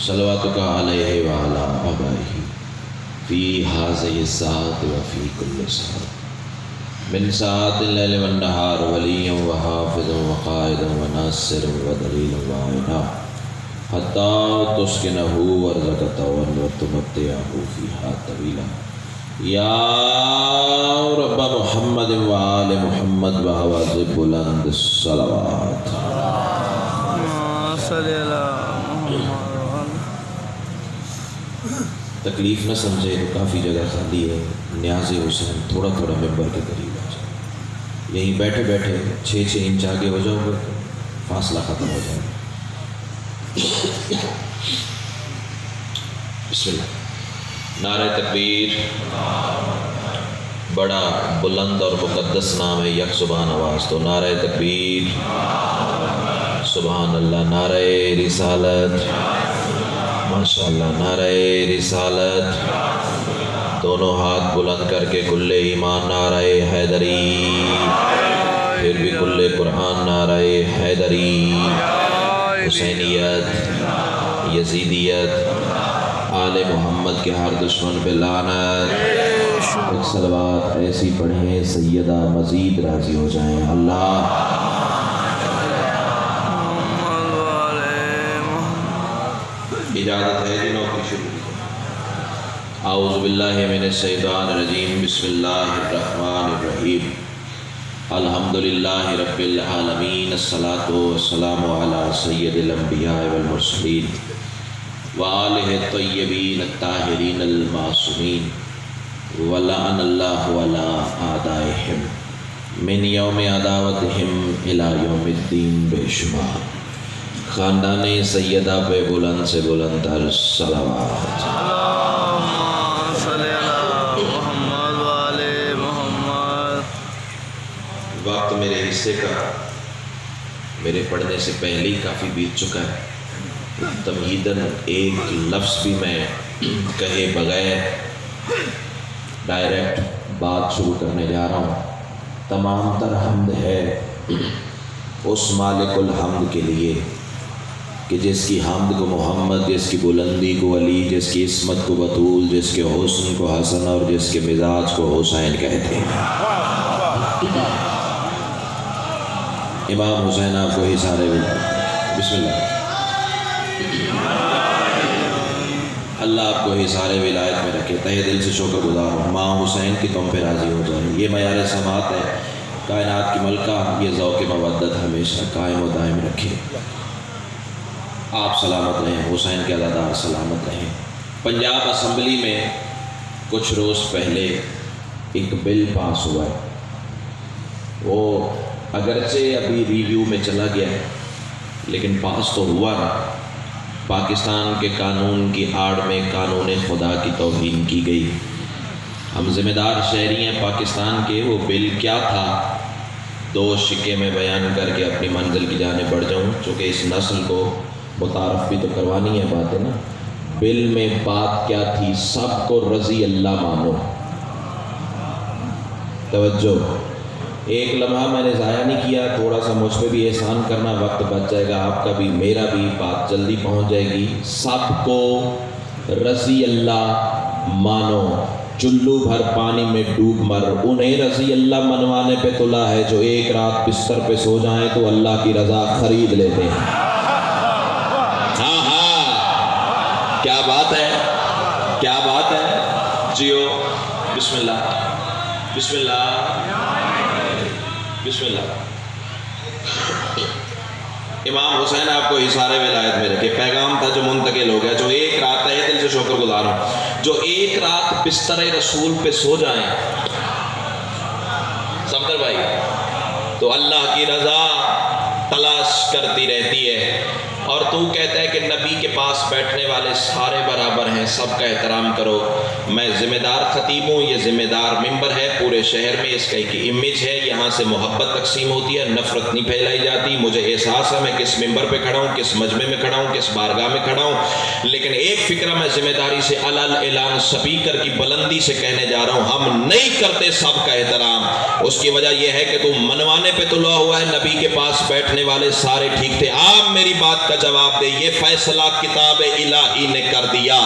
صلواتک علیہ وعلی آبائہ فی ھذہ الساعۃ وفی کل ساعۃ من ساعات اللیل والنہار ولیا وحافظا وقائدا وناصرا ودلیلا وعینا حتی تسکنہ وارزقہ وتمتعہ فیہا طویلا یا رب محمد وآل محمد وآواز بلند الصلوات صلی اللہ محمد۔ تکلیف نہ سمجھے تو کافی جگہ خالی ہے، نیاز حسین تھوڑا تھوڑا ممبر کے قریب آ جائے، یہیں بیٹھے بیٹھے 6 انچ آگے ہو جاؤ گے فاصلہ ختم ہو جائے گا۔ بسم اللہ۔ نعرہ تکبیر، بڑا بلند اور مقدس نام ہے یک زبان آواز، تو نعرہ تکبیر، سبحان اللہ، نعرہ رسالت، ماشاءاللہ، نعرہ رسالت، دونوں ہاتھ بلند کر کے کل ایمان نعرہ حیدری، پھر بھی کل قرآن نعرہ حیدری، حسینیت، یزیدیت، آل محمد کے ہر دشمن پہ لعنت۔ ایک صلوات ایسی پڑھیں سیدہ مزید راضی ہو جائیں۔ اللہ اجازت ہے جنہوں کی شروع۔ اعوذ باللہ من الشیطان الرجیم، بسم اللہ الرحمن الرحیم، الحمدللہ رب العالمین، الصلاۃ والسلام علی سید الانبیاء والمرسلین وآلہ الطیبین الطاہرین المعصومین، ولعن اللہ علی اعدائہم من یوم عداوتہم الی یوم الدین بے شمار۔ خاندان سیدہ پہ بلند سے بلند تر صلوات۔ اللہم صلی اللہ محمد وآل محمد۔ وقت میرے حصے کا میرے پڑھنے سے پہلے ہی کافی بیت چکا ہے، تمہیداً ایک لفظ بھی میں کہے بغیر ڈائریکٹ بات شروع کرنے جا رہا ہوں۔ تمام تر حمد ہے اس مالک الحمد کے لیے کہ جس کی حمد کو محمد، جس کی بلندی کو علی، جس کی عصمت کو بطول، جس کے حسن کو حسن اور جس کے مزاج کو حسین کہتے ہیں۔ امام حسین آپ کو ہی سارے بسم اللہ، اللہ آپ کو ہی سارے ولایت میں رکھے، تہہ دل سے شکر گزار ہوں ماں حسین کی تم پہ راضی ہو جائیں۔ یہ معیار سماعت ہے، کائنات کی ملکہ یہ ذوق مودت ہمیشہ قائم و دائم رکھے۔ آپ سلامت رہیں، حسین کے عزادار سلامت رہیں۔ پنجاب اسمبلی میں کچھ روز پہلے ایک بل پاس ہوا ہے، وہ اگرچہ ابھی ریویو میں چلا گیا ہے لیکن پاس تو ہوا نا۔ پاکستان کے قانون کی آڑ میں قانون خدا کی توہین کی گئی۔ ہم ذمہ دار شہری ہیں پاکستان کے، وہ بل کیا تھا 2 شکے میں بیان کر کے اپنی منزل کی جانب بڑھ جاؤں، چونکہ اس نسل کو متعارف بھی تو کروانی ہے بات ہے نا۔ بل میں بات کیا تھی؟ سب کو رضی اللہ مانو۔ توجہ، ایک لمحہ میں نے ضائع نہیں کیا، تھوڑا سا مجھ پہ بھی احسان کرنا، وقت بچ جائے گا آپ کا بھی میرا بھی، بات جلدی پہنچ جائے گی۔ سب کو رضی اللہ مانو، چلو بھر پانی میں ڈوب مر، انہیں رضی اللہ منوانے پہ تلا ہے جو ایک رات بستر پہ سو جائیں تو اللہ کی رضا خرید لیتے ہیں۔ ہاں ہاں، کیا بات ہے، کیا بات ہے، جیو، بسم اللہ، بسم اللہ، بسم اللہ۔ امام حسین آپ کو اظہار ولایت میں رکھے، پیغام تھا جو منتقل ہو گیا، جو ایک رات ہے دل سے شکر گزار ہوں، جو ایک رات بستر رسول پہ سو جائیں سمدر بھائی تو اللہ کی رضا تلاش کرتی رہتی ہے۔ اور تو کہتا ہے کہ نبی کے پاس بیٹھنے والے سارے برابر ہیں، سب کا احترام کرو۔ میں ذمہ دار خطیب ہوں، یہ ذمہ دار ممبر ہے پورے شہر میں، اس کا ایک امیج ہے، یہاں سے محبت تقسیم ہوتی ہے، نفرت نہیں پھیلائی جاتی۔ مجھے احساس ہے میں کس ممبر پہ کھڑا ہوں، کس مجمع میں کھڑا ہوں، کس بارگاہ میں کھڑا ہوں، لیکن ایک فکرہ میں ذمہ داری سے علل اعلان سپیکر کی بلندی سے کہنے جا رہا ہوں، ہم نہیں کرتے سب کا احترام۔ اس کی وجہ یہ ہے کہ تم منوانے پہ تلا ہوا ہے، نبی کے پاس بیٹھنے والے سارے ٹھیک تھے۔ آپ میری بات کا جواب دے. یہ فیصلہ کتاب الہی نے کر دیا,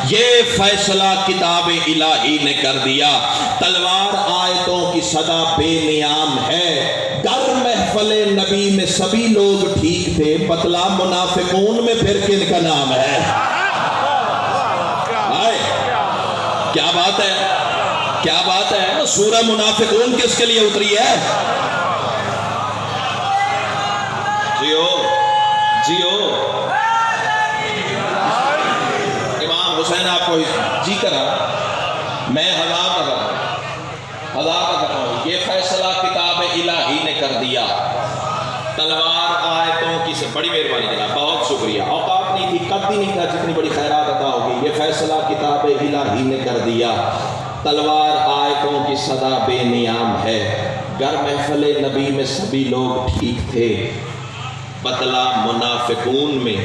یہ فیصلہ کتاب الہی نے کر دیا. تلوار آیتوں کی صدا بے نیام ہے. در محفل نبی میں سبھی لوگ ٹھیک تھے, بتلا منافقون میں پھر کن کا نام ہے؟ کیا بات ہے, کیا بات ہے. سورہ منافقون کس کے لیے اتری ہے؟ جیو جیو. امام حسین آپ کو جی کرا, میں ہزار کا کر رہا ہوں. یہ فیصلہ کتاب الہی نے کر دیا. تلوار آیتوں کی سے بڑی مہربانی جناب, بہت شکریہ. اوقات نہیں تھی, قد بھی نہیں تھا جتنی بڑی خیرات عطا ہوگی. یہ فیصلہ کتاب الہی نے کر دیا. تلوار آیتوں کی صدا بے نیام ہے. گر محفل نبی میں سبھی لوگ ٹھیک تھے, بتلا منافقون میں.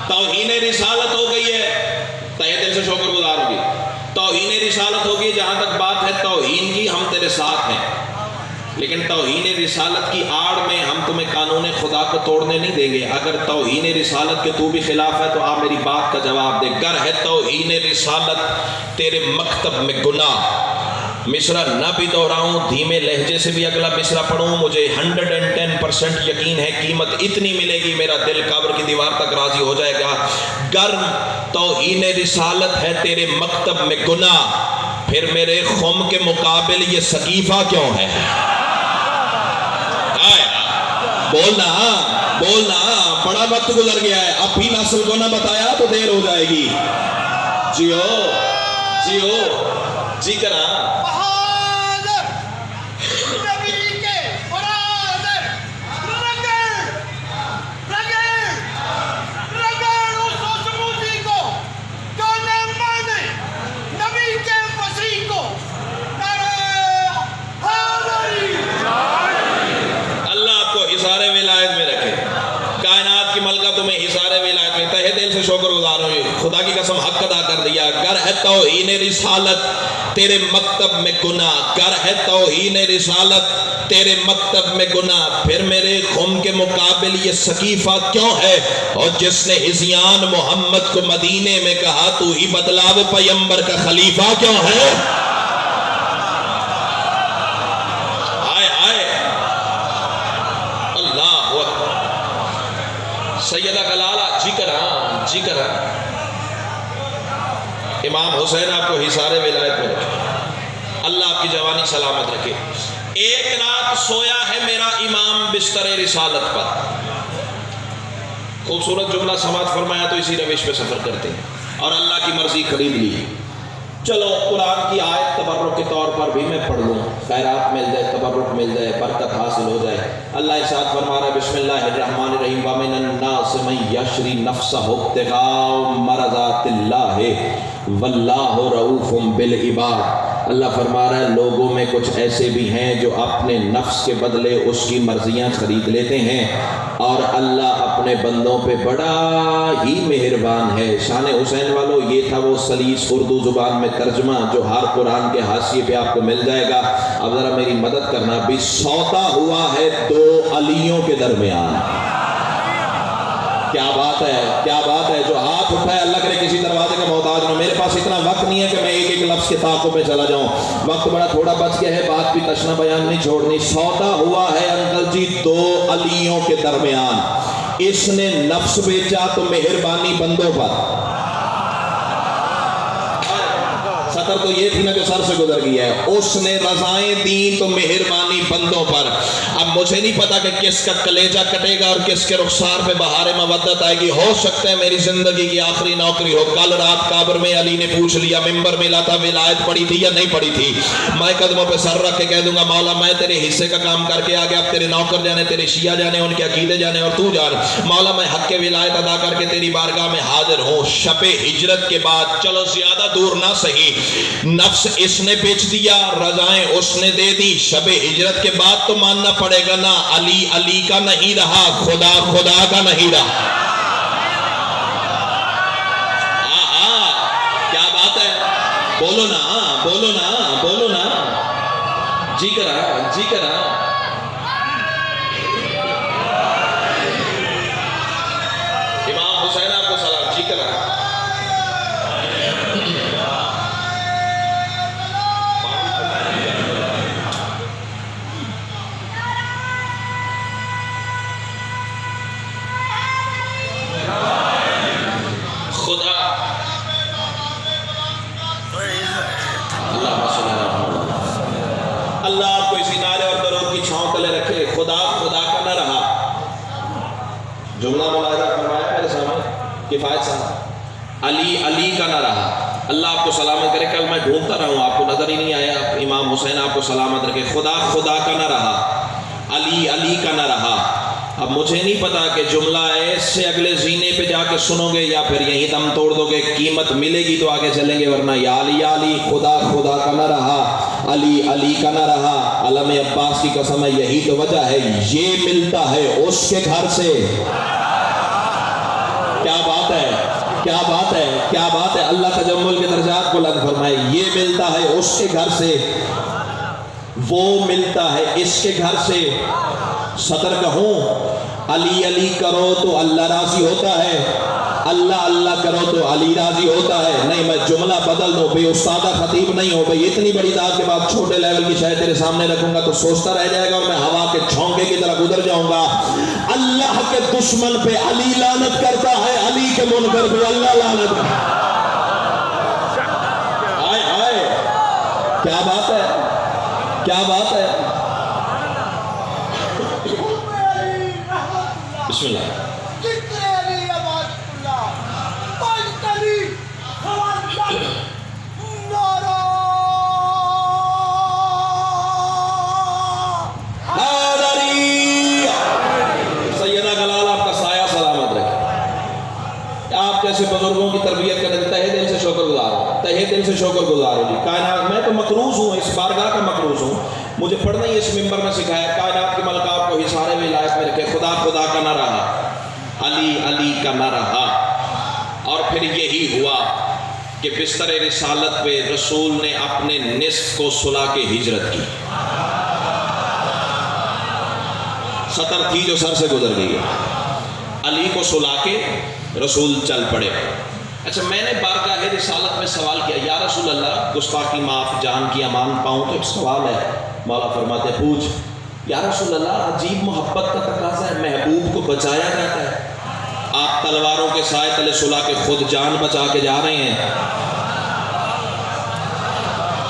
توہین رسالت ہو گئی ہے, تہہ دل سے شکر گزار ہوگی. توہین رسالت ہوگی. جہاں تک بات ہے توہین کی, ہم تیرے ساتھ ہیں, لیکن توہین رسالت کی آڑ میں ہم تمہیں قانون خدا کو توڑنے نہیں دیں گے. اگر توہین رسالت کے تو بھی خلاف ہے تو آپ میری بات کا جواب دے. گر ہے توہین رسالت تیرے مکتب میں گناہ. مصرع نہ بھی دہراؤں, دھیمے لہجے سے بھی اگلا مصرع پڑھوں, مجھے 110% یقین ہے قیمت اتنی ملے گی میرا دل قبر کی دیوار تک راضی ہو جائے گا. گر توہین رسالت ہے تیرے مکتب میں گناہ, پھر میرے خم کے مقابل یہ سقیفہ کیوں ہے؟ بولنا بولنا, بڑا وقت گزر گیا ہے, اب بھی نسل کو نہ بتایا تو دیر ہو جائے گی. جیو جیو جی کرا. شکر گزار ہوں, خدا کی قسم حق ادا کر دیا. گر ہے توہین رسالت تیرے مکتب میں گناہ, گر ہے توہین رسالت تیرے مکتب میں گناہ, پھر میرے خم کے مقابل یہ سقیفہ کیوں ہے؟ اور جس نے ہزیان محمد کو مدینے میں کہا تو ہی بتلا وہ پیمبر کا خلیفہ کیوں ہے؟ آئے آئے اللہ سیدہ غلالہ جی کرا جی کرا. امام حسین آپ کو حصار ولایت میں رکھے, اللہ آپ کی جوانی سلامت رکھے. ایک رات سویا ہے میرا امام بستر رسالت پر. خوبصورت جملہ سماعت فرمایا تو اسی روش پہ سفر کرتے ہیں اور اللہ کی مرضی خرید لی. چلو قرآن کی آیت تبرک کے طور پر بھی میں پڑھ لوں, خیرات مل جائے, تبرک مل جائے, برکت حاصل ہو جائے. اللہ ارشاد فرما رہا ہے بسم اللہ الرحمن الرحیم وَمِنَ النَّاسِ مَن يَشْرِي نَفْسَهُ ابْتِغَاءَ مَرْضَاتِ اللَّهِ وَاللَّهُ رَءُوفٌ بِالْعِبَادِ. اللہ فرما رہا ہے لوگوں میں کچھ ایسے بھی ہیں جو اپنے نفس کے بدلے اس کی مرضیاں خرید لیتے ہیں, اور اللہ اپنے بندوں پہ بڑا ہی مہربان ہے. شان حسین والو یہ تھا وہ سلیس اردو زبان میں ترجمہ جو ہر قرآن کے حاشیے پہ آپ کو مل جائے گا. اب ذرا میری مدد کرنا. بھی سوتا ہوا ہے دو علیوں کے درمیان. کیا بات ہے, کیا بات ہے. جو ہاتھ اٹھائے اللہ کرے کسی دروازے کا محتاج نہ. میرے پاس اتنا وقت نہیں ہے کہ میں ایک ایک لفظ کے تعاقب میں چلا جاؤں, وقت بڑا تھوڑا بچ گیا ہے, بات بھی تشنا بیان نہیں چھوڑنی. سوتا ہوا ہے انکل جی دو علیوں کے درمیان. اس نے نفس بیچا تو مہربانی بندوں پر. سطر تو یہ تھی نا جو سر سے گزر گیا ہے. اس نے رضائیں دیں تو مہربانی بندوں پر. اب مجھے نہیں پتا کہ کس کا کلیجہ کٹے گا اور کس کے رخسار پہ بہار مودت آئے گی. ہو سکتا ہے میری زندگی کی آخری نوکری ہو. کل رات قبر میں علی نے پوچھ لیا, ممبر ملا تھا, ولایت پڑی تھی یا نہیں پڑی تھی. میں قدموں پہ سر رکھ کے کہہ دوں گا مولا میں تیرے حصے کا کام کر کے آ گیا, اب تیرے نوکر جانے, تیرے شیعہ جانے, ان کے عقیدے جانے, اور تو جان. مولا میں حق کے ولایت ادا کر کے تیری بارگاہ میں حاضر ہوں. شب ہجرت کے بعد, چلو زیادہ دور نہ سہی, نفس اس نے بیچ دیا, رضائیں اس نے دے دی. شب ہجرت کے بعد تو ماننا پڑے گا نا علی علی کا نہیں رہا, خدا خدا کا نہیں رہا. کیا بات ہے, بولو نا بولو نا بولو نا. جی کرا جی کرا. جملہ ملاحظہ فرمایا میرے سامنے کفایت صاحب، علی علی کا نہ رہا، اللہ آپ کو سلامت کرے، کل میں ڈھونڈتا رہا ہوں آپ کو نظر ہی نہیں آیا، امام حسین آپ کو سلامت رکھے، خدا خدا کا نہ رہا، علی علی کا نہ رہا۔ اب مجھے نہیں پتا کہ جملہ ایسے اگلے زینے پہ جا کے سنو گے یا پھر یہیں دم توڑ دو گے، قیمت ملے گی تو آگے چلیں گے، ورنہ یا علی خدا خدا کا نہ رہا، علی علی کا نہ رہا، علم عباس کی قسم ہے یہی تو وجہ ہے، یہ ملتا ہے اس کے گھر سے۔ کیا بات ہے، کیا بات ہے، کیا بات ہے، اللہ تجمل کے درجات بلند فرمائے، یہ ملتا ہے اس کے گھر سے، وہ ملتا ہے اس کے گھر سے۔ صدر کہوں علی علی کرو تو اللہ راضی ہوتا ہے، اللہ اللہ کرو تو علی راضی ہوتا ہے۔ نہیں میں جملہ بدل دوں، بے استادہ خطیب نہیں ہو بھئی، اتنی بڑی داد کے بعد چھوٹے لیول کی شاید تیرے سامنے رکھوں گا تو سوچتا رہ جائے گا اور میں ہوا کے جھونکے کی طرح گزر جاؤں گا۔ اللہ کے دشمن پہ علی لعنت کرتا ہے، علی کے منکر پہ اللہ لعنت کرتا ہے۔ آئے آئے، کیا بات ہے، کیا بات ہے۔ بسم اللہ۔ سیدہ گلال آپ کا سایہ سلامت رکھے، آپ جیسے بزرگوں کی تربیت کرنے تہہ دل سے شکر گزار ہوں، تہہ دل سے شکر گزار ہوں جی۔ کائنات میں تو مقروض ہوں، اس بارگاہ کا مقروض ہوں، مجھے پڑھنا ہی اس منبر میں سکھایا، کائنات کی ملکہ آپ کو حصار ولایت میں رکھے، خدا خدا کا نہ رہا، علی علی کا نہ رہا۔ اور پھر یہی ہوا کہ بستر رسالت پہ رسول نے اپنے نصف کو سلا کے ہجرت کی، سطر تھی جو سر سے گزر گئی ہے، علی کو سلا کے رسول چل پڑے۔ اچھا میں نے بارگاہ رسالت میں سوال کیا، یا رسول اللہ گستاخی معاف، جان کی امان پاؤں، تو ایک سوال ہے، مولا فرماتے پوچھ۔ یا رسول اللہ عجیب محبت کا تقاضا ہے، محبوب کو بچایا جاتا ہے، آپ تلواروں کے سائے تلے سلا کے خود جان بچا کے جا رہے ہیں۔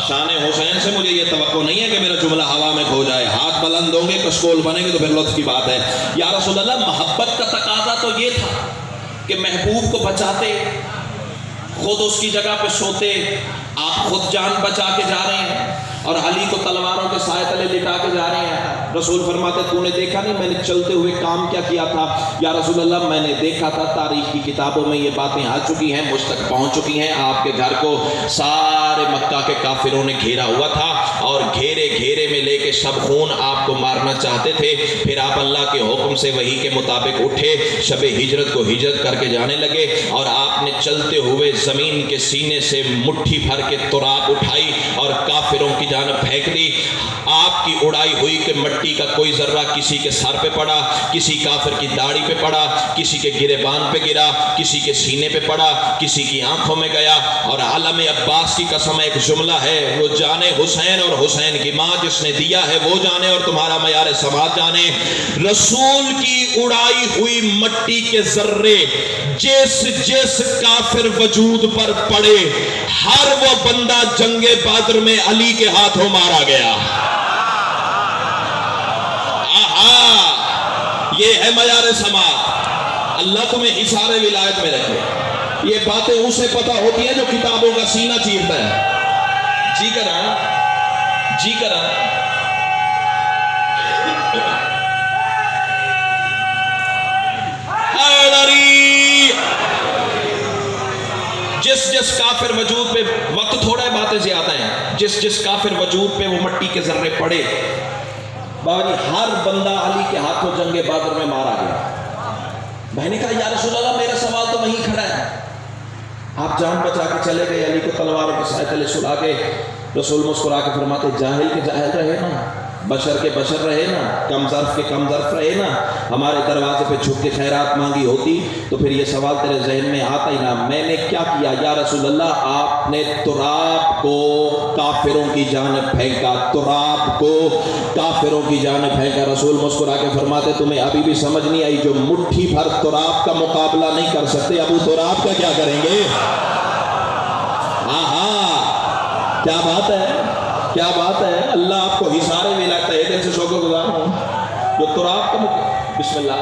شان حسین سے مجھے یہ توقع نہیں ہے کہ میرا جملہ ہوا میں کھو جائے، ہاتھ بلند ہوں گے کشکول بنیں گے تو پھر لطف کی بات ہے۔ یا رسول اللہ محبت کا تقاضا تو یہ تھا کہ محبوب کو بچاتے، خود اس کی جگہ پہ سوتے، آپ خود جان بچا کے جا رہے ہیں اور علی کو تلواروں کے سائے تلے لٹا کے جا رہے ہیں۔ رسول فرماتے تو نے دیکھا نہیں میں نے چلتے ہوئے کام کیا کیا تھا؟ یا رسول اللہ میں نے دیکھا تھا، تاریخ کی کتابوں میں یہ باتیں آ چکی ہیں، مجھ تک پہنچ چکی ہیں، آپ کے گھر کو سارے مکہ کے کافروں نے گھیرا ہوا تھا اور گھیرے گھیرے میں لے کے شب خون آپ کو مارنا چاہتے تھے، پھر آپ اللہ کے حکم سے وحی کے مطابق اٹھے، شب ہجرت کو ہجرت کر کے جانے لگے اور آپ نے چلتے ہوئے زمین کے سینے سے مٹھی بھر کے تراب اٹھائی اور کافروں کی جانب پھینک دی۔ آپ کی اڑائی ہوئی کہ مٹی کا کوئی ذرہ کسی کے سر پہ پڑا، کسی کافر کی داڑھی پہ پڑا، کسی کے گریبان پہ گرا، کسی کے سینے پہ پڑا، کسی کی آنکھوں میں گیا۔ اور عالم عباس کی قسم ایک جملہ ہے، وہ جانے حسین اور حسین کی ماں جس نے دیا ہے وہ جانے اور تمہارا معیار سماعت جانے، رسول کی اڑائی ہوئی مٹی کے ذرے جس جس کافر وجود پر پڑے، ہر وہ بندہ جنگ بدر میں علی کے ہاتھوں مارا گیا۔ یہ ہے معیار سماعت۔ اللہ تمہیں حصار ولایت میں رکھے۔ یہ باتیں اسے پتہ ہوتی ہیں جو کتابوں کا سینہ چیرتا ہے۔ جی کرا جی کرا جس جس کافر وجود پہ، وقت تھوڑا ہے باتیں زیادہ ہیں، جس جس کافر وجود پہ وہ مٹی کے ذرے پڑے، بابا جی ہر بندہ علی کے ہاتھوں جنگ بدر میں مارا گیا۔ میں نے کہا یا رسول اللہ میرا سوال تو وہیں کھڑا ہے۔ آپ جان بچا کے چلے گئے، علی کو تلواروں کے سائے تلے سلا کے۔ رسول مسکرا کے فرماتے جاہل کے جاہل رہے نا، بشر کے بشر رہے نا، کم ظرف کے کم ظرف رہے نا، ہمارے دروازے پہ جھک کے خیرات مانگی ہوتی تو پھر یہ سوال تیرے ذہن میں آتا ہی نہ۔ میں نے کیا کیا یا رسول اللہ؟ آپ نے تراب کو کافروں کی جانب پھینکا، تراب کو کافروں کی جانب پھینکا۔ رسول مسکرا کے فرماتے تمہیں ابھی بھی سمجھ نہیں آئی؟ جو مٹھی بھر تراب کا مقابلہ نہیں کر سکتے، ابو تراب کا کیا کریں گے؟ کیا بات ہے، کیا بات ہے۔ اللہ آپ کو حصار ولایت ہے، دل سے شکر گزار ہوں جو تراب کا بسم اللہ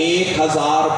1000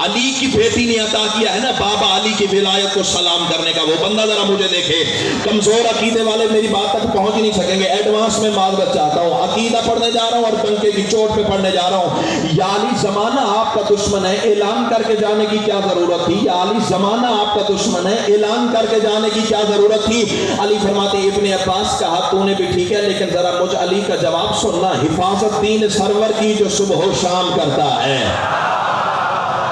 علی کی بیٹی نے عطا کیا ہے نا بابا علی کی ولایت کو سلام کرنے کا، وہ بندہ ذرا مجھے دیکھے۔ کمزور عقیدے والے میری بات تک پہنچ نہیں سکیں گے، ایڈوانس میں معذرت چاہتا ہوں، عقیدہ پڑھنے جا رہا ہوں اور ڈنکے کی چوٹ پہ پڑھنے جا رہا ہوں۔ یا علی زمانہ آپ کا دشمن ہے، اعلان کر کے جانے کی کیا ضرورت تھی؟ یا علی زمانہ آپ کا دشمن ہے، اعلان کر کے جانے کی کیا ضرورت تھی؟ علی فرماتے ابن عباس کہا تو نے بھی ٹھیک ہے، لیکن ذرا مجھ علی کا جواب سننا، حفاظت دین سرور کی جو صبح و شام کرتا ہے۔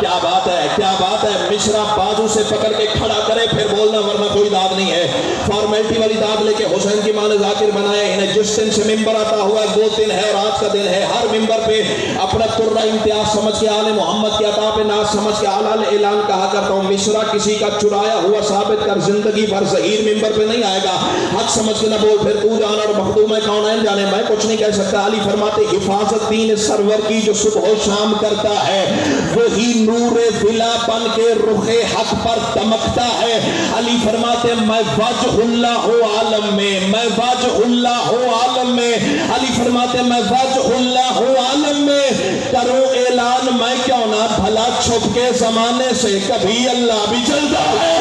کیا بات ہے، کیا بات ہے، مشرا بازو سے پکڑ کے کھڑا کرے پھر بولنا، ورنہ کوئی داد نہیں ہے۔ فارمیلٹی والی داد لے کے حسین کی ماں نے ذاکر بنایا، انہیں جس دن سے ممبر آتا ہوا وہ دن ہے اور آج کا دن ہے، ہر ممبر پہ اپنا ترہ امتیاز سمجھ کے آل محمد کی عطا پہ ناز سمجھ کے اعلیٰ اعلان کہا کرتا ہوں، مشرا کسی کا چرایا ہوا ثابت کر زندگی بھر ظہیر ممبر پہ نہیں آئے گا، حق سمجھ کے نہ بول، پھر تو جانا اور مخدوم ہے کون ہے جانے، میں کچھ نہیں کہہ سکتا۔ علی فرماتے حفاظت دین سرور کی جو صبح و شام کرتا ہے وہی نور ولا بن کے رخ حق پر دمکتا ہے۔ علی فرماتے میں وجہ اللہ عالم میں، میں وجہ اللہ عالم میں، علی فرماتے میں وجہ اللہ عالم میں کروں اعلان، میں کیوں نہ بھلا چھپ کے زمانے سے کبھی اللہ بھی چلتا ہے۔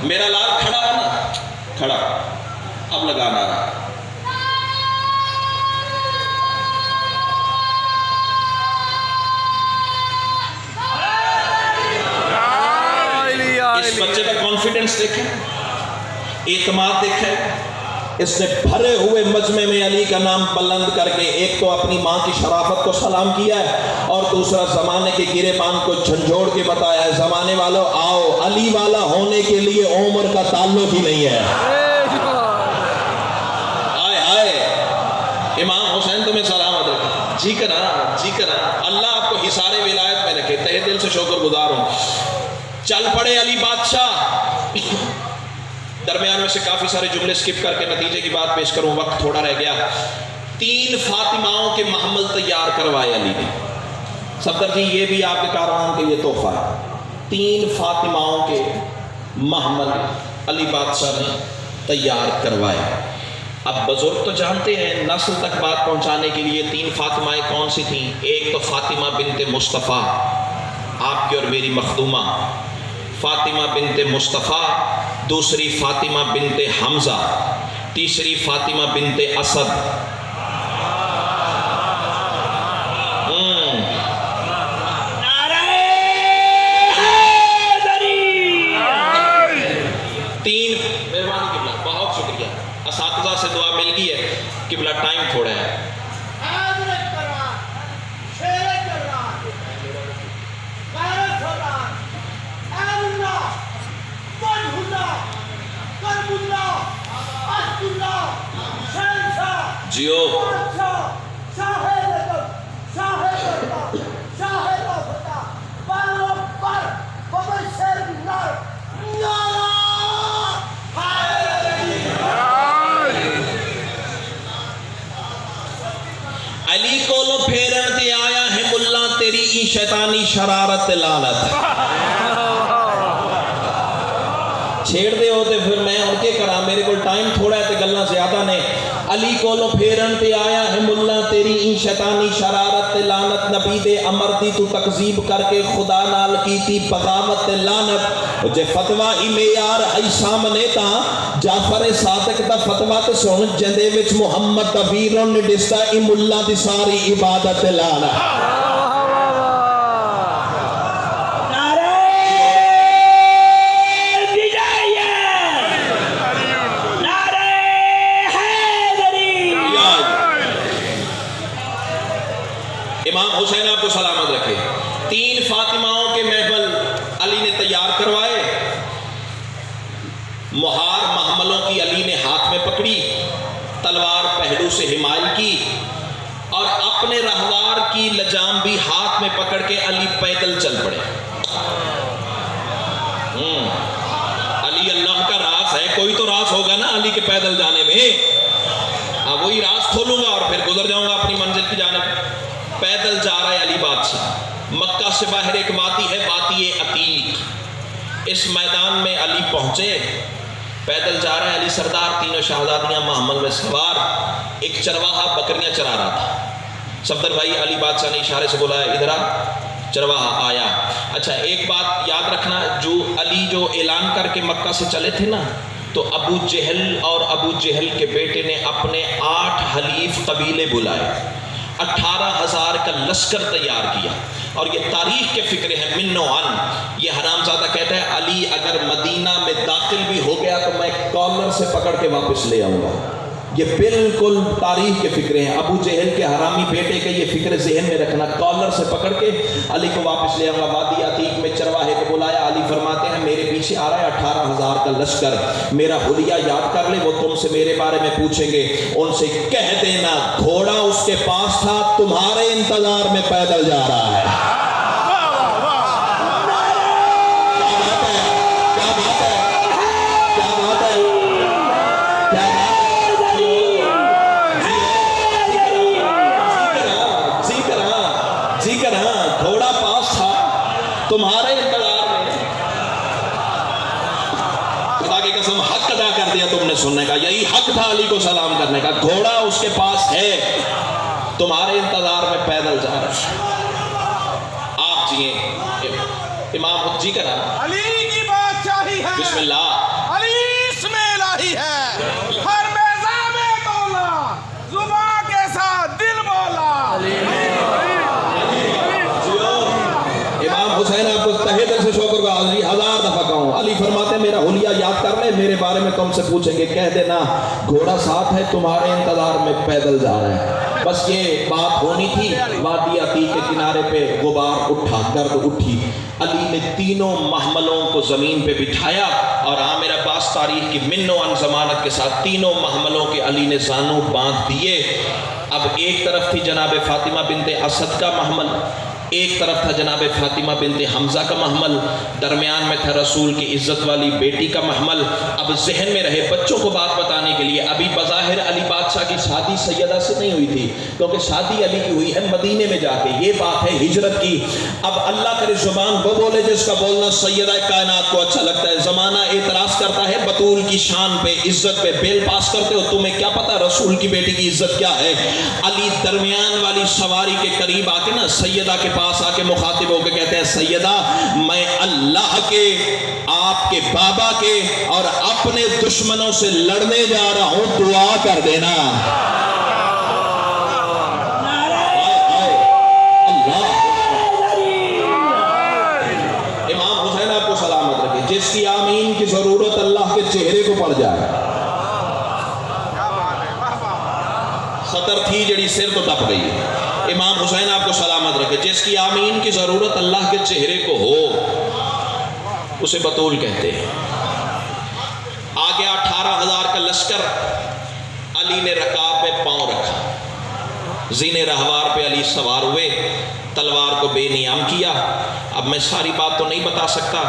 میرا لال کھڑا ہے نا، کھڑا، اب لگانا رہا۔ اس بچے کا کانفیڈنس دیکھیں، اعتماد دیکھیں، اس نے بھرے ہوئے مجمع میں علی کا نام بلند کر کے ایک تو اپنی ماں کی شرافت کو سلام کیا ہے اور دوسرا زمانے کے گرے بان کو جھنجھوڑ کے بتایا ہے، زمانے والوں آؤ، علی والا ہونے کے لیے عمر کا تعلق ہی نہیں ہے۔ آئے آئے امام حسین تمہیں سلامت رکھے، جی کرا جی کرا، اللہ آپ کو حصار ولایت میں رکھے، تہہ دل سے شکر گزار ہوں۔ چل پڑے علی بادشاہ، درمیان میں سے کافی سارے جملے سکپ کر کے نتیجے کی بات پیش کروں، وقت تھوڑا رہ گیا۔ 3 فاطماؤں کے محمل تیار کروائے علی نے۔ صفدر جی یہ بھی آپ کے کاروان کے یہ تحفہ ہے، 3 فاطماؤں کے محمل علی بادشاہ نے تیار کروائے۔ اب بزرگ تو جانتے ہیں نسل تک بات پہنچانے کے لیے 3 فاطمائیں کون سی تھیں؟ ایک تو فاطمہ بنت مصطفیٰ، آپ کی اور میری مخدومہ فاطمہ بنت مصطفیٰ، دوسری فاطمہ بنت حمزہ، تیسری فاطمہ بنت اسد۔ مہربانی قبلہ، بہت شکریہ، اساتذہ سے دعا مل گئی ہے، قبلہ ٹائم تھوڑا ہے۔ جیو علی کولو پھیرن تے آیا ہے ملا تیری ای شیطانی شرارت لعنت۔ چھیڑ دے ہوتے پھر میں ان کے کرا، میرے کو ٹائم تھوڑا ہے تے گلنا زیادہ نے۔ علی کولو پھیرن تے آیا ہے ملا تیری ای شیطانی شرارت لعنت، نبی دے امر دی تو تکذیب کر کے خدا نال کیتی بغاوت لعنت۔ جے فتویٰ ای معیار ہے سامنے تا جعفر صادق دا فتویٰ تے سن جندے وچ محمد دا ویرن نے ڈستا ای ملا دی ساری عبادت لعنت۔ امام حسین آپ کو سلامت رکھے۔ 3 فاطماؤں کے محمل علی نے تیار کروائے، مہار محملوں کی علی نے ہاتھ میں پکڑی، تلوار پہلو سے حمائل کی اور اپنے رہوار کی لجام بھی ہاتھ میں پکڑ کے علی پیدل چل پڑے۔ علی اللہ کا راز ہے، کوئی تو راز ہوگا نا علی کے پیدل جانے میں، وہی راز دروازہ کھولوں گا اور پھر گزر جاؤں گا اپنی منزل کی جانب۔ پیدل جا رہا ہے علی بادشاہ، مکہ سے باہر ایک وادی ہے، وادی عتیق، اس میدان میں علی پہنچے، پیدل جا رہا ہے علی سردار، تینوں شہزادیاں محمل میں سوار، ایک چرواہا بکریاں چرا رہا تھا۔ صفدر بھائی علی بادشاہ نے اشارے سے بولا ادھر آ، چرواہا آیا۔ اچھا ایک بات یاد رکھنا، جو علی جو اعلان کر کے مکہ سے چلے تھے نا، تو ابو جہل اور ابو جہل کے بیٹے نے اپنے 8 حلیف قبیلے بلائے، 18,000 کا لشکر تیار کیا، اور یہ تاریخ کے فکرے ہیں من و عن۔ یہ حرامزادہ کہتا ہے علی اگر مدینہ میں داخل بھی ہو گیا تو میں کالر سے پکڑ کے واپس لے آؤں گا۔ یہ بالکل تاریخ کے فکرے ہیں، ابو جہل کے حرامی بیٹے کے یہ فکر ذہن میں رکھنا، کالر سے پکڑ کے علی کو واپس لے آؤں گا۔ وادی عتیق میں چرواہے کو بلایا، علی فرماتے ہیں میرے پیچھے آ رہا ہے 18,000 کا لشکر، میرا حلیہ یاد کر لے، وہ تم سے میرے بارے میں پوچھیں گے، ان سے کہہ دینا گھوڑا اس کے پاس تھا، تمہارے انتظار میں پیدل جا رہا ہے۔ گھوڑا پاس تھا، تمہارے انتظار میں۔ خدا کی قسم حق ادا کر دیا تم نے سننے کا، یہی حق تھا علی کو سلام کرنے کا۔ گھوڑا اس کے پاس ہے، تمہارے انتظار میں پیدل جا رہا ہے۔ آپ جیئے امام جی کا نام علی کی بادشاہی ہے، بسم اللہ، علی اس میں الہی ہے، ہر میزان میں تولا، زبان کے ساتھ دل بولا۔ امام حسین آپ کو تہہ دل سے شکر کا حاضری 1000 دفعہ کہوں، علی فرماتے ہیں میرا حلیہ یاد کر لے، میرے بارے میں تم سے پوچھیں گے، کہہ دینا گھوڑا ساتھ ہے، تمہارے انتظار میں پیدل جا رہا ہے۔ بس یہ بات ہونی تھی، وادی عتیق کے کنارے پہ غبار اٹھا، گرد اٹھی، علی نے تینوں محملوں کو زمین پہ بٹھایا، اور عامر عباس تاریخ کی من و عن ضمانت کے ساتھ تینوں محملوں کے علی نے زانو باندھ دیے۔ اب ایک طرف تھی جناب فاطمہ بنت اسد کا محمل، ایک طرف تھا جناب فاطمہ بنت حمزہ کا محمل، درمیان میں تھا رسول کی عزت والی بیٹی کا محمل۔ اب ذہن میں رہے بچوں کو بات بتانے کے لیے، ابھی بظاہر علی بادشاہ کی شادی سیدہ سے نہیں ہوئی تھی، کیونکہ شادی علی کی ہوئی ہے مدینے میں جا کے، یہ بات ہے ہجرت کی۔ اب اللہ کرے زبان وہ بولے جس کا بولنا سیدہ کائنات کو اچھا لگتا ہے۔ زمانہ اعتراض کرتا ہے بطول کی شان پہ، عزت پہ، بیل پاس کرتے ہو، تمہیں کیا پتا رسول کی بیٹی کی عزت کیا ہے۔ علی درمیان والی سواری کے قریب آ کے نا سیدہ کے پاس آ کے مخاطب ہو کے کہتے ہیں سیدہ میں اللہ کے، آپ کے بابا کے اور اپنے دشمنوں سے لڑنے جا رہا ہوں، دعا کر دینا۔ امام حسین آپ کو سلامت رکھے، جس کی آمین کی ضرورت اللہ کے چہرے کو پڑ جائے، خطر تھی جڑی سر تو ٹپ گئی ہے۔ امام حسین آپ کو سلامت رکھے، جس کی آمین کی ضرورت اللہ کے چہرے کو ہو، اسے بطول کہتے ہیں۔ آگے 18,000 کا لشکر، علی نے رکاب میں پاؤں رکھا، زین رہوار پہ علی سوار ہوئے، تلوار کو بے نیام کیا۔ اب میں ساری بات تو نہیں بتا سکتا،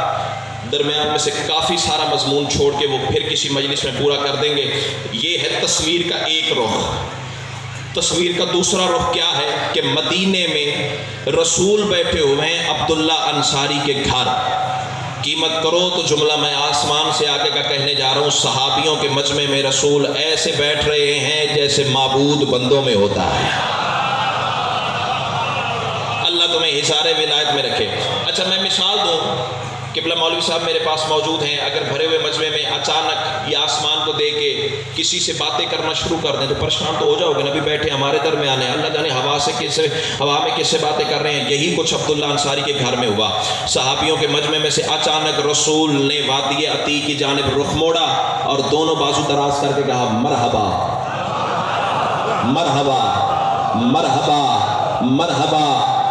درمیان میں سے کافی سارا مضمون چھوڑ کے وہ پھر کسی مجلس میں پورا کر دیں گے۔ یہ ہے تصویر کا ایک رخ۔ تصویر کا دوسرا رخ کیا ہے کہ مدینے میں رسول بیٹھے ہوئے ہیں عبداللہ انصاری کے گھر۔ قیمت کرو تو جملہ میں آسمان سے آگے کا کہنے جا رہا ہوں، صحابیوں کے مجمع میں رسول ایسے بیٹھ رہے ہیں جیسے معبود بندوں میں ہوتا ہے۔ اللہ تمہیں حصار ولایت میں رکھے۔ اچھا میں مثال دوں، قبلہ مولوی صاحب میرے پاس موجود ہیں، اگر بھرے ہوئے مجمع میں اچانک یہ آسمان کو دے کے کسی سے باتیں کرنا شروع کر دیں تو پریشان تو ہو جاؤ گے، نبی بیٹھے ہمارے درمیان ہیں، اللہ جانے ہوا میں کس سے باتیں کر رہے ہیں۔ یہی کچھ عبداللہ انصاری کے گھر میں ہوا۔ صحابیوں کے مجمع میں سے اچانک رسول نے وادی عتیق کی جانب رخ موڑا اور دونوں بازو دراز کر کے کہا مرحبا مرحبا مرحبا مرحبا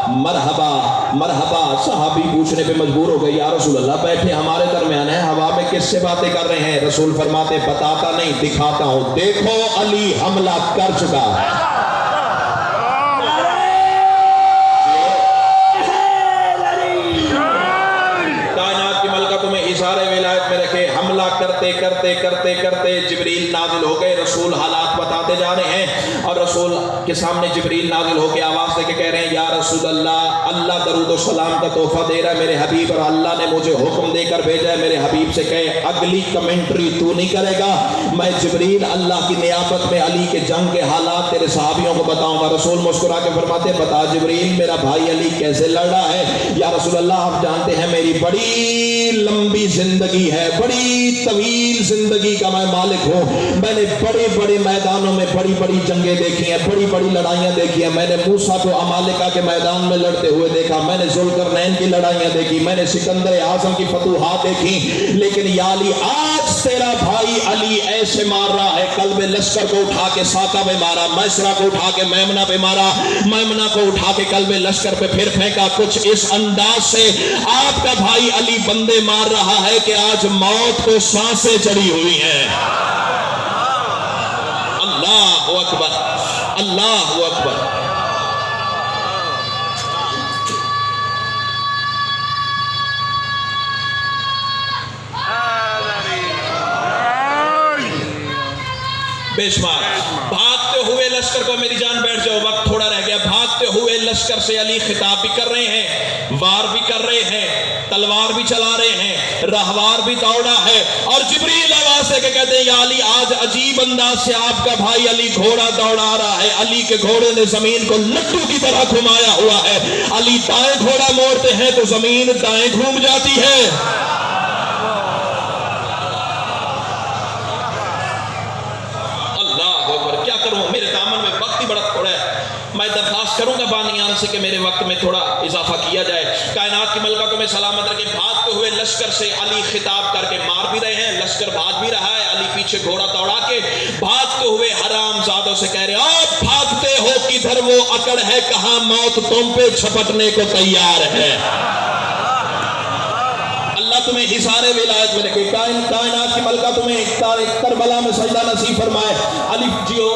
مرحبا مرحبا۔ صحابی پوچھنے پہ مجبور ہو گئے یا رسول اللہ بیٹھے ہمارے درمیان ہیں، ہوا میں کس سے باتیں کر رہے ہیں؟ رسول فرماتے بتاتا نہیں دکھاتا ہوں، دیکھو علی حملہ کر چکا ہے۔ کائنات کی ملکہ تمہیں حصار ولایت میں رکھے۔ حملہ کرتے کرتے کرتے کرتے جبریل نازل ہو گئے، رسول حالات بتاتے جا رہے ہیں، اور رسول کے سامنے جبریل نازل ہو کے آواز دے کے کہہ رہے ہیں یا رسول اللہ، اللہ درود و سلام کا تحفہ دے رہا ہے میرے حبیب، اور اللہ نے مجھے حکم دے کر بھیجا ہے میرے حبیب سے کہے اگلی کمنٹری تو نہیں کرے گا، میں جبریل اللہ کی نیابت میں علی کے جنگ کے حالات تیرے صحابیوں کو بتاؤں گا۔ رسول مسکرا کے فرماتے ہیں بتا جبریل میرا بھائی علی کیسے لڑا ہے؟ یا رسول اللہ آپ جانتے ہیں میری بڑی لمبی زندگی ہے، بڑی طویل زندگی کا میں مالک ہوں، میں نے بڑے بڑے میدانوں میں بڑی بڑی جنگیں دیکھی ہیں، بڑی بڑی لڑائیاں دیکھی ہیں، میں نے موسیٰ کو عمالقہ کے میدان میں لڑتے ہوئے دیکھا، میں نے ذوالقرنین کی لڑائیاں دیکھی، میں نے سکندر اعظم کی فتوحات دیکھی، لیکن یا علی آج تیرا بھائی علی ایسے مار رہا ہے، قلب لشکر کو اٹھا کے ساقہ پہ مارا، میسرہ کو اٹھا کے میمنہ پہ مارا، میمنہ کو اٹھا کے قلب لشکر پہ پھر پھینکا، کچھ اس انداز سے آپ کا بھائی علی بندے مار رہا ہے کہ آج موت کو سانسیں چڑھی ہوئی ہیں۔ اللہ اکبر، اللہ اکبر۔ بے شمار بھاگتے ہوئے لشکر کو، میری جان بیٹھ جاؤ وقت تھوڑا رہ گیا، بھاگتے ہوئے لشکر سے علی خطاب بھی کر رہے ہیں، وار بھی کر رہے ہیں، تلوار بھی چلا رہے ہیں، رہوار بھی دوڑا ہے، اور جبریل آواز دے کے کہتے ہیں یا علی آج عجیب انداز سے آپ کا بھائی علی گھوڑا دوڑا رہا ہے، علی کے گھوڑے نے زمین کو لڈو کی طرح گھمایا ہوا ہے، علی دائیں گھوڑا موڑتے ہیں تو زمین دائیں گھوم جاتی ہے۔ میرے دامن میں وقت ہی بڑا تھوڑا ہے، میں درخواست کروں گا بانیان سے کہ میرے وقت میں تھوڑا اضافہ کیا جائے۔ کائنات کی ملکہ کو میں سلامت رکھے، بھاگتے ہوئے لشکر سے علی خطاب کر کے مار بھی رہے ہیں، لشکر بھاگ بھی رہا ہے، علی پیچھے گھوڑا دوڑا کے بھاگتے ہوئے حرام زادوں سے کہہ رہے آپ بھاگتے ہو کدھر، وہ اکڑ ہے کہاں موت تم پہ چھپٹنے کو تیار ہے۔ تمہیں حصار ولایت میں رکھے، کائنات کی ملکہ تمہیں کربلا میں سجدہ نصیب فرمائے۔ علی جیو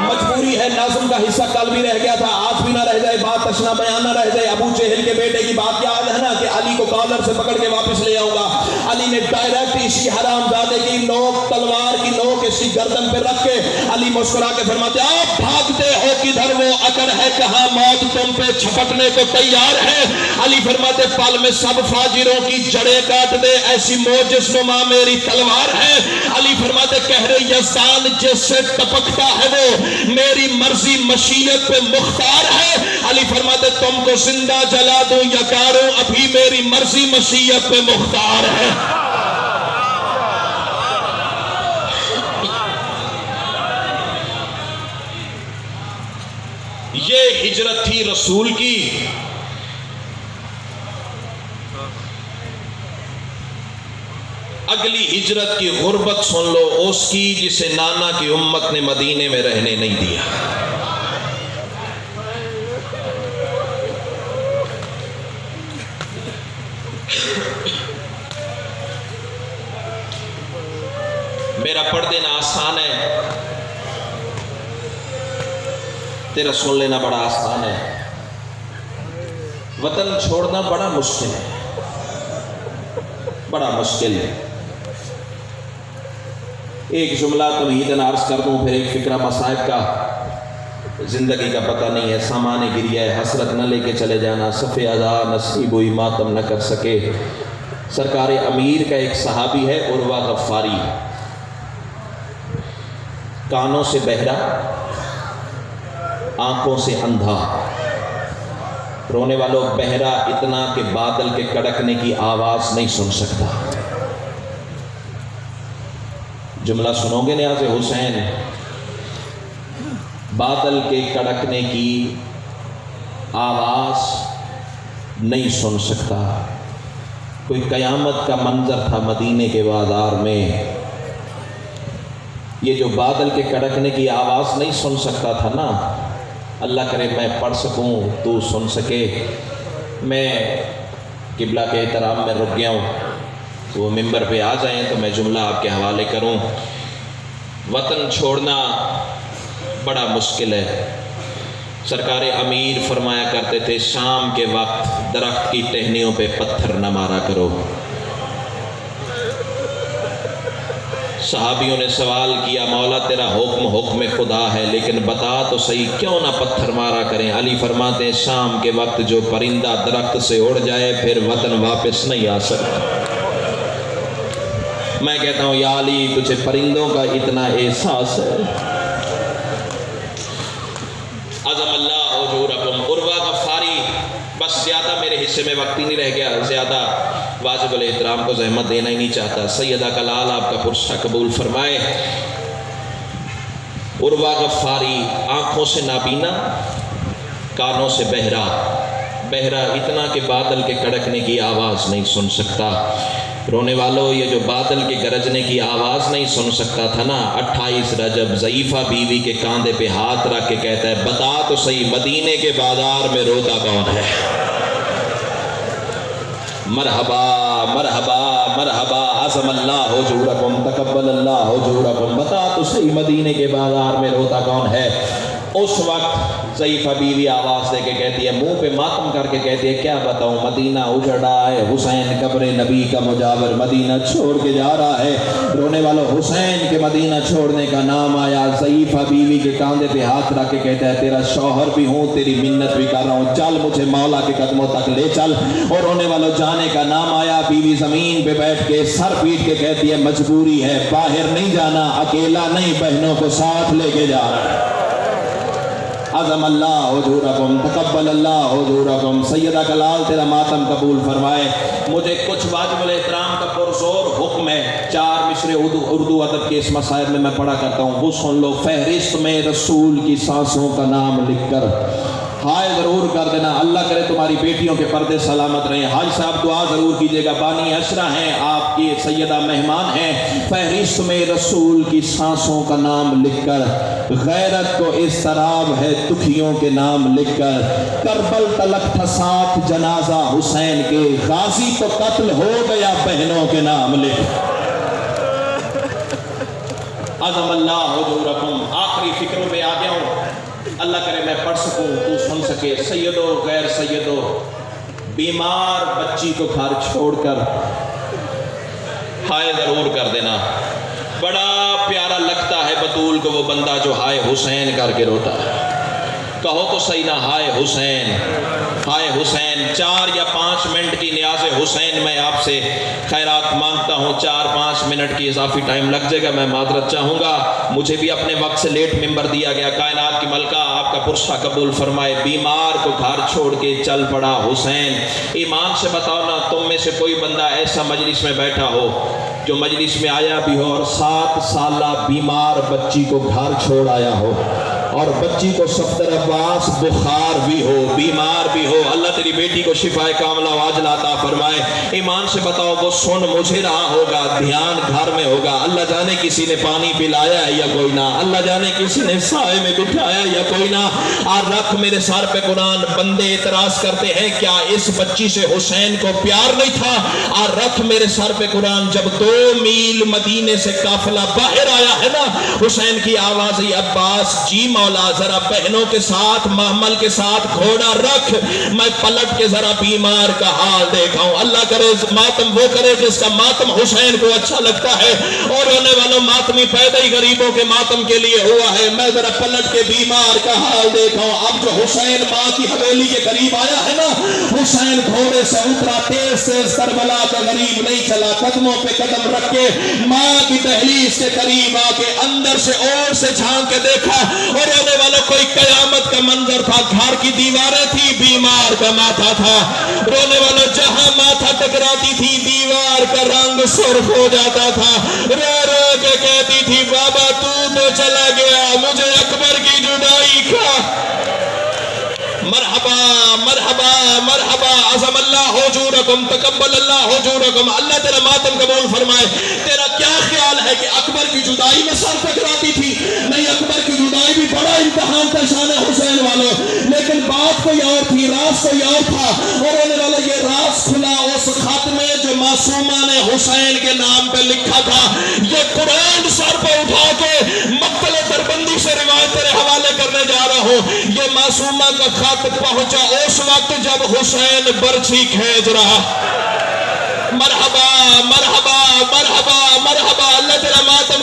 مجبوری ہے، نظم کا حصہ کل بھی رہ گیا تھا، آج بھی نہ رہ جائے، بات تشنا بیان نہ رہ جائے۔ ابو جہل کے بیٹے کی بات یاد ہے نا کہ علی کو کالر سے پکڑ کے واپس لے آؤں گا، علی نے ڈائریکٹ اسی حرام زادے کی نوک، تلوار کی نوک اس کی گردن پہ رکھ کے علی مسکرا کے فرماتے آپ بھاگتے ہو کدھر، وہ اکڑ ہے کہاں موت تم پہ چھپٹنے کو تیار ہے۔ علی فرماتے پل میں سب فاجروں کی جڑیں کاٹ دے ایسی موجز نما میری تلوار ہے۔ علی فرماتے کہہ رہے یزدان جس سے ٹپکتا ہے وہ میری مرضی مشیت پہ مختار ہے۔ علی فرماتے تم کو زندہ جلا دوں یا کاروں ابھی میری مرضی مشیت پہ مختار ہے۔ یہ ہجرت تھی رسول کی، اگلی ہجرت کی غربت سن لو اس کی جسے نانا کی امت نے مدینے میں رہنے نہیں دیا۔ میرا پڑھ دینا آسان ہے، تیرا سن لینا بڑا آسان ہے، وطن چھوڑنا بڑا مشکل ہے، بڑا مشکل ہے۔ ایک جملہ تمہیداً عرض کر دوں، پھر ایک فکرہ مصائب کا، زندگی کا پتہ نہیں ہے، سامان گریہ ہے، حسرت نہ لے کے چلے جانا، صفِ عزا نصیب ہوئی ماتم نہ کر سکے۔ سرکار امیر کا ایک صحابی ہے عروہ غفاری، کانوں سے بہرا، آنکھوں سے اندھا، رونے والوں بہرا اتنا کہ بادل کے کڑکنے کی آواز نہیں سن سکتا۔ جملہ سنو گے نیاز حسین، بادل کے کڑکنے کی آواز نہیں سن سکتا۔ کوئی قیامت کا منظر تھا مدینے کے بازار میں، یہ جو بادل کے کڑکنے کی آواز نہیں سن سکتا تھا نا، اللہ کرے میں پڑھ سکوں تو سن سکے۔ میں قبلہ کے احترام میں رک گیا ہوں، وہ ممبر پہ آ جائیں تو میں جملہ آپ کے حوالے کروں۔ وطن چھوڑنا بڑا مشکل ہے۔ سرکار امیر فرمایا کرتے تھے شام کے وقت درخت کی ٹہنیوں پہ پتھر نہ مارا کرو، صحابیوں نے سوال کیا مولا تیرا حکم حکم خدا ہے لیکن بتا تو صحیح کیوں نہ پتھر مارا کریں؟ علی فرماتے ہیں شام کے وقت جو پرندہ درخت سے اڑ جائے پھر وطن واپس نہیں آ سکتا۔ میں کہتا ہوں یا علی تجھے پرندوں کا اتنا احساس ہے؟ عظم اللہ اجورکم۔ عروہ غفاری، بس زیادہ میرے حصے میں وقت ہی نہیں رہ گیا، زیادہ واجب الاحترام کو زحمت دینا ہی نہیں چاہتا۔ سیدہ کلال آپ کا پرسہ قبول فرمائے۔ عروہ غفاری آنکھوں سے نابینا، کانوں سے بہرا، بہرا اتنا کہ بادل کے کڑکنے کی آواز نہیں سن سکتا۔ رونے والوں یہ جو بادل کے گرجنے کی آواز نہیں سن سکتا تھا نا، 28 رجب ضعیفہ بیوی کے کاندھے پہ ہاتھ رکھ کے کہتا ہے بتا تو صحیح مدینے کے بازار میں روتا کون ہے؟ مرحبا مرحبا مرحبا، عظم اللہ اجورکم، تقبل اللہ اجورکم، بتا تو صحیح مدینے کے بازار میں روتا کون ہے؟ اس وقت ضعیفہ بیوی آواز دے کے کہتی ہے، منہ پہ ماتم کر کے کہتی ہے کیا بتاؤں، مدینہ اجڑا ہے، حسین قبر نبی کا مجاور مدینہ چھوڑ کے جا رہا ہے۔ رونے والوں حسین کے مدینہ چھوڑنے کا نام آیا، ضعیفہ بیوی کے کاندھے پہ ہاتھ رکھ کے کہتا ہے تیرا شوہر بھی ہوں، تیری منت بھی کر رہا ہوں، چل مجھے مولا کے قدموں تک لے چل۔ اور رونے والوں جانے کا نام آیا، بیوی زمین پہ بیٹھ کے سر پیٹ کے کہتی ہے مجبوری ہے، باہر نہیں جانا، اکیلا نہیں، بہنوں کو ساتھ لے کے جا رہا ہے۔ عظم اللہ حضورکم، تقبل اللہ حضورکم، سیدہ کلال تیرا ماتم قبول فرمائے۔ مجھے کچھ واجب الاحترام کا پرزور حکم ہے، 4 مصرے اردو ادب کے اس مسائل میں پڑھا کرتا ہوں، وہ سن لو۔ فہرست میں رسول کی سانسوں کا نام لکھ کر ہائے ضرور کر دینا، اللہ کرے تمہاری بیٹیوں کے پردے سلامت رہیں۔ حاج صاحب دعا ضرور کیجیے گا، بانی عشرہ ہیں، آپ کی سیدہ مہمان ہیں۔ فہرست میں رسول کی سانسوں کا نام لکھ کر، غیرت کو اضطراب ہے دکھیوں کے نام لکھ کر، کربل تلک تھا ساتھ جنازہ حسین کے، غازی تو قتل ہو گیا بہنوں کے نام لکھ۔ عظم اللہ حضورکم، آخری فکروں پہ آ گیا ہوں، اللہ کرے میں پڑھ سکوں تو سن سکے۔ سیدو غیر سیدو، بیمار بچی کو گھر چھوڑ کر ہائے ضرور کر دینا۔ بڑا پیارا لگتا ہے بطول کو وہ بندہ جو ہائے حسین کر کے روتا ہے۔ کہو تو صحیح نہ ہائے حسین، ہائے حسین۔ 4 یا 5 منٹ کی نیاز حسین میں آپ سے خیرات مانگتا ہوں، 4-5 منٹ کی اضافی ٹائم لگ جائے گا، میں معذرت چاہوں گا، مجھے بھی اپنے وقت سے لیٹ ممبر دیا گیا۔ کائنات کی ملکہ آپ کا پرسہ قبول فرمائے، بیمار کو گھر چھوڑ کے چل پڑا حسین۔ ایمان سے بتاؤ نا، تم میں سے کوئی بندہ ایسا مجلس میں بیٹھا ہو جو مجلس میں آیا بھی ہو اور 7 سالہ بیمار بچی کو گھر چھوڑ آیا ہو، اور بچی کو صفدر عباس بخار بھی ہو، بیمار بھی ہو، اللہ تیری بیٹی کو شفائے کاملہ واجلہ عطا فرمائے۔ ایمان سے بتاؤ وہ سن مجھے رہا ہوگا، دھیان گھر میں ہوگا، اللہ جانے کسی نے پانی پلایا ہے یا کوئی نہ، اللہ جانے کسی نے سائے میں بٹھایا یا کوئی نہ۔ اور رکھ میرے سر پہ قرآن، بندے اعتراض کرتے ہیں کیا اس بچی سے حسین کو پیار نہیں تھا؟ اور رکھ میرے سر پہ قرآن، جب 2 میل مدینے سے قافلہ باہر آیا ہے نا، حسین کی آواز ہی عباس جی مولا ذرا بہنوں کے ساتھ محمل کے ساتھ گھوڑا رکھ، میں پلٹ کے ذرا بیمار کا حال دیکھاؤں۔ اللہ کرے ماتم وہ کرے جس کا ماتم حسین کو اچھا لگتا ہے، اور رونے والوں ماتمی پیدا ہی غریبوں کے ماتم کے لیے ہوا ہے، میں ذرا پلٹ کے بیمار کا حال دیکھاؤں۔ اب جو حسین ماں کی حویلی کے قریب آیا ہے نا، حسین گھوڑے سے اترا، تیز تیز کربلا کا غریب نہیں چلا، قدموں پہ قدم رکھ کے ماں کی دہلیز کے قریب آ کے اندر سے اور سے جھانک کے دیکھا، اور رونے والوں کوئی قیامت کا منظر تھا، گھر کی دیواریں تھی، بیمار کا ماتھا تھا، رونے والوں جہاں ماتھا ٹکراتی تھی دیوار کا رنگ سرخ ہو جاتا تھا، رو رو کے کہتی تھی بابا تو چلا گیا، مجھے اکبر کی جدائی کا۔ مرحبا مرحبا مرحبا، عظم اللہ حضورکم، تقبل اللہ حضورکم، اللہ تیرا ماتم قبول فرمائے۔ تیرا کیا خیال ہے کہ اکبر کی جدائی میں سر ٹکراتی تھی؟ نہیں، اکبر کی جدائی بھی بڑا امتحان تھا شان حسین والوں، لیکن بات کوئی اور تھی، راز کوئی اور تھا، اور ہونے والا یہ راز کھلا اس خط میں جو معصومہ نے حسین کے نام پہ لکھا تھا۔ یہ قرآن سر پہ اٹھا کے مقتل دربندی سے روایت تیرے حوالے کرنے جا رہا ہوں۔ یہ معصومہ کا خط پہنچا اس وقت جب حسین برچھی کھینچ رہا۔ مرحبا مرحبا مرحبا مرحبا، اللہ تیرا ماتم